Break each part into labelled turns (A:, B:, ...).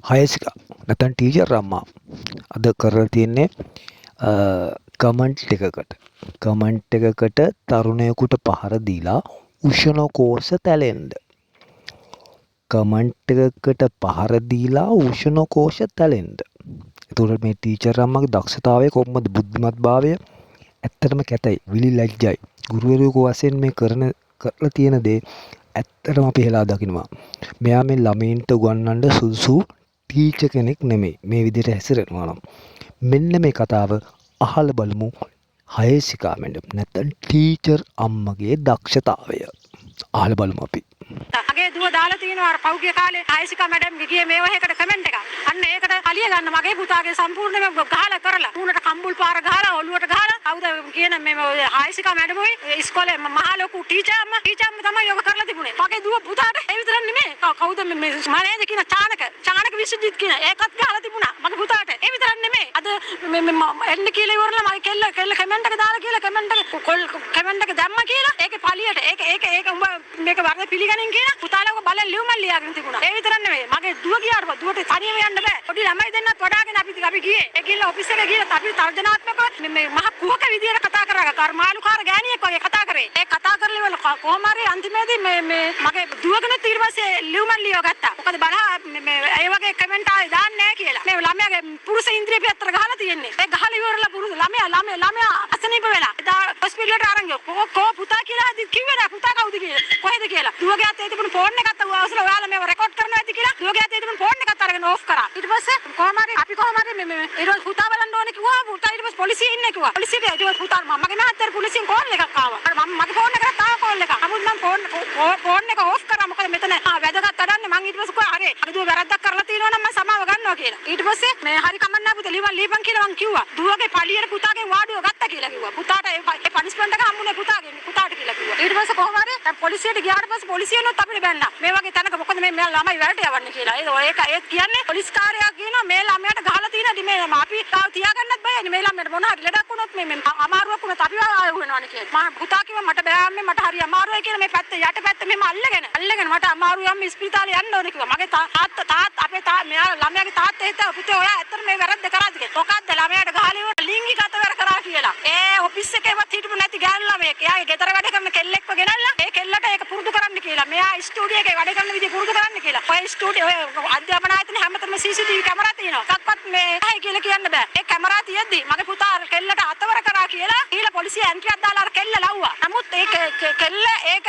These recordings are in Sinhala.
A: හයසිකා නැත්නම් ටීචර් අම්මා අද කරලා තියෙන්නේ කමෙන්ට් එකකට තරුණයෙකුට පහර දීලා උෂ්ණකෝෂ තැලෙන්න. කමෙන්ට් එකකට පහර දීලා උෂ්ණකෝෂ තැලෙන්න. එතකොට මේ ටීචර් අම්මගේ දක්ෂතාවය කොහොමද බුද්ධිමත්භාවය ඇත්තටම කැතයි විලි ලැජ්ජයි. ගුරුවරයෙකු වශයෙන් මේ කරලා තියෙන දේ ඇත්තටම අපි හෙලා දකිනවා. මෙයා මේ ළමයින්ට උගන්වන්න සුදුසු ටීචර් කෙනෙක් නෙමෙයි. මේ විදිහට හැසිරෙනවා නම් මෙන්න මේ කතාව අහලා බලමු. හයසිකා මැඩම් නැත්නම් ටීචර් අම්මගේ දක්ෂතාවය අහලා බලමු අපි.
B: මගේ දුව දාලා තියෙනවා අර පෞගේ කාලේ හයසිකා මැඩම් ගියේ මේ වහේකට කමෙන්ට් එකක්. අන්න ඒකට කලිය ගන්න මගේ පුතාගේ සම්පූර්ණයෙන්ම ගහලා කරලා උණට කම්බුල් පාර ගහලා ඔළුවට ගහලා කවුද කියන මේ හයසිකා මැඩම් ඔය ඉස්කෝලේ මහා ලොකු ටීචර් අම්මා තමයි යෝග කරලා තිබුණේ. මගේ දුව පුතාට ඒ විතරක් නෙමෙයි කවුද මේ මනේද කියන චානක විශ්වජිත් කියන ඒකත් ගහලා තිබුණා මගේ පුතාට. ඒ විතරක් නෙමෙයි අද එන්න කියලා ඉවරලා මගේ කෙල්ල කමෙන්ට් එක දාලා කියලා කමෙන්ට් එක දැම්මා කියලා ඒකේ පළියට ඒක උඹ මේක වරද පිළිගනින් කියලා පුතාලව බලන් ලියුමක් ලියාගෙන තිබුණා. ඒ විතරක් නෙමෙයි මගේ දුව ගියාට දුවට තනියම යන්න බෑ. පොඩි ළමයි දෙන්නත් වඩාගෙන අපි ගියේ. ඒ ගිහලා ඔෆිස් එකට ගිහලා අපි තර්ජනාත්මකව මේ මහ කුහක විදියට කතා කරා. කර්මාලුකාර ගෑණියෙක් වගේ කතා කරේ. ඒ කතා කරලා ඉවර කොහොම හරි අන්තිමේදී මේ මගේ දුවගෙන ඊට පස්සේ ලියුමක් ලියව ගත්තා. මොකද බලහ මේ ඒ වගේ කමෙන්ට් ආයේ දාන්නේ නැහැ කියලා. මේ ළමයාගේ පුරුෂ ඉන්ද්‍රිය පිටතට ගහලා තියෙන්නේ. ඒ ගහලා ඉවරලා පුරුෂ ළමයා අසනීප වෙලා. එදා හොස්පිටල් එකට අරන් ගියා. කෝ පුතා කියලා කිව්වේ නෑ පුතා කවුද කියලා. කොහෙද කියලා. දුවගේ අතේ තිබුණු ෆෝන් එකත් අවසල ඔයාලා මේව රෙකෝඩ් කරනවා ඇති කියලා. දුවගේ අතේ තිබුණු ෆෝන් එකත් අරගෙන ඕෆ් කරා. ඊට පස්සේ කොහොම හරි මේ ඊට පස්සේ පුතා බලන්න ඕනේ කිව්වා. පුතා ඊට පස්සේ පොලිසිය ඉන්නේ කිව්වා. පොලිසියට ඊට පස්සේ පුතා මගේ මහත්තයාට පොලිසියෙන් කෝල් එකක් ආවා. මගේ ෆෝන් එකට ආව කෝල් එකක්. නමුත් මම ෆෝන් එක ඕෆ් කරා. මොකද මෙතන වැදගත් වැඩන්නේ මං ඊට පස්සේ කිව්වා හරි. අර දුව වැරද්දක් කරලා තියෙනවා නම් මම සමාව ගන්නවා කියලා. ඊට පස්සේ මේ හරි කමන්න පුතේ ලියපන් කියලා මං කිව්වා. දුවගේ පළියට පුතාගේ වාඩුව ගත්තා කියලා කිව්වා. පුතාට ඒ පනිෂ්මන්ට් එක හම්බුනේ පුතාට කියලා කිව්වා. ඊට පස්සේ කොහොම හරි දැන් පොලිසියට ගියාට පස්සේ පොලිසියනොත් අපිට බැන්නා. මේ වගේ තැනක මොකද මේ ළමයි වැරට යවන්නේ කියලා. ඒක කියන්නේ පොලිස් කාර්යයක් කියනවා මේ ළමයාට ගහලා තියෙන මේ අපි තාම තියාගන්නත් බයයි. මේ ළමයාට මොන හරි ලඩක් වුණොත් මේ අමාරුවක් වුණොත් අපි ආයෙ වෙනවනේ කියලා. මම පුතා කිව්වා මට බෑ මට හරි අමාරුයි කියලා මේ පැත්ත යට පැත්ත මෙහෙම අල්ලගෙන මට අමාරුයි අම්ම ඉස්පිරිතාලේ යන්න ඕනේ කිව්වා. මගේ තාත්තා අපේ මෙයා ළමයාගේ තාත්තා හිතා පුතේ ඔයා ඇත්තට මේ වැරද්ද කරාද කියලා. මොකද්ද ළමයාට ගහලා ඉවර ලිංගික අතවර කරා කියලා. ඒ ඔෆිස් එකේවත් හිටපු නැති ගෑනු ළමයෙක්. එයාගේ ගෙදර වැඩ කරන කෙල්ලෙක්ව ගෙනල්ලා ඒ කෙල්ලට ඒක පුරුදු කරන්න කියලා. මෙයා ස්ටුඩියෝ එකේ වැඩ කරන විදිහ පුරුදු කරන්න කියලා. ඔය ස්ටුඩියෝ ඔය අධ්‍යාපන ආයතනයේ හැමතැනම CCTV කැමරා තියෙනවා. එකක්වත් මේ නැහැ කියලා කියන්න බෑ. ඒ කැමරා තියෙද්දි මගේ පුතා කෙල්ලට අතවර කරා කියලා ඊළ පොලිසිය එන්ට්‍රියක් දාලා අර කෙල්ල ලව්වා. නමුත් ඒ කෙල්ල ඒක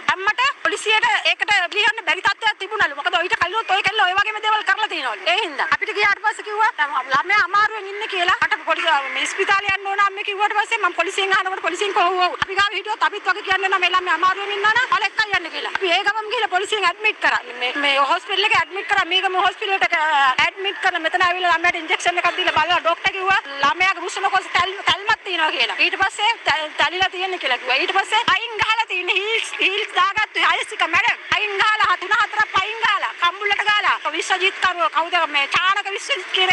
B: ධම්මට පොලිසියට ඒකට ලියන්න බැරි තත්ත්වයක් තිබුණලු. මොකද ඊට කලිනුත් ඔය කෙල්ල ඔය වගේම දේවල් කරලා තියෙනවලු. ඒ හින්දා අපිට ගියාට පස්සේ කිව්වා ළමයා අමාරුවෙන් ඉන්නේ කියලා. මට මේ ස්පිතාලේ යන්න ඕන අම්මේ කිව්වට පස්සේ මම පොලිසියෙන් අහනකොට පොලිසියෙන් කොහොම අපි ගාව හිටියොත් අපිත් වගේ කියන්නේ නම් මේ ළමයා අමාරුවෙන් ඉන්නා නම් ඔල එක්කයි යන්න කියලා. අපි ඒ ගමම ගිහලා පොලිසියෙන් ඇඩ්මිට් කරා. මේ හොස්පිටල් එකේ ඇඩ්මිට් කරා. මේකම හොස්පිටල් එකට ඇඩ්මිට් කරලා මෙතන ආවිල්ලා ළමයාට ඉන්ජෙක්ෂන් එකක් දීලා බලලා ડોක්ටර් කිව්වා ළමයාගේ උෂ්ණකෝෂ තැල්මක් තියෙනවා කියලා. ඊට පස්සේ තැලිලා තියෙන්නේ කියලා කිව්වා. ඊට පස්සේ අයින් ගහලා තියෙන්නේ හීල්ස් දාගත්තු හයසිකා මැඩම්. අයින් ගහලා 3-4ක් පයින් ගහලා කම්බුල්ලට ගහලා විශ්වජිත් කරුව කවුද මේ චානක විශ්වජිත් කියන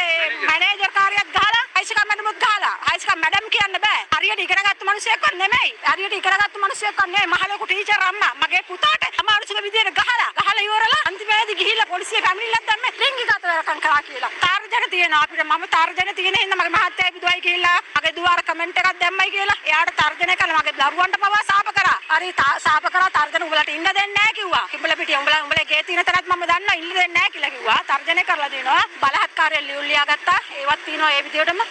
B: මැනේජර් කාර්යයක් ගහලා හයසිකා මැඩම්වත් ගහලා. හයසිකා මැඩම් කියන්න බෑ. හරියට ඉගෙනගත්තු මිනිස්සෙක්වත් නෙමෙයි. හරියට ඉගෙනගත්තු මිනිස්සෙක්වත් නෙමෙයි. මහ ලොකු ටීචර් අම්මා මගේ පුතාට අමාරුසික විදියට ගහලා ඉවරලා අන්තිමේදී ගිහිල්ලා පොලිසිය පැමිණිල්ලක් දැම්මේ ලිංගික අතවරකම් කරා කියලා. තාර්ජන තියෙනවා අපිට මම තාර්ජන තියෙන හින්දා මගේ මහත්තයා බිදුවයි කියලා මගේ දුව අර කමෙන්ට් එකක් දැම්මයි කියලා එයාට තර්ජනය කළා. මගේ දරුවන්ට පවා සාප කරා. හරි සාප කරා තර්ජන උඹලට ඉන්න දෙන්නේ නැහැ කිව්වා. කිඹල පිටිය උඹලේ ගේ තියෙන තැනත් මම දන්නවා ඉන්න දෙන්නේ නැහැ කියලා කිව්වා. තර්ජනය කරලා දිනවා බලහත්කාරයෙන් ලියුම් ලියාගත්තා. ඒවත් තියෙනවා ඒ විදියටම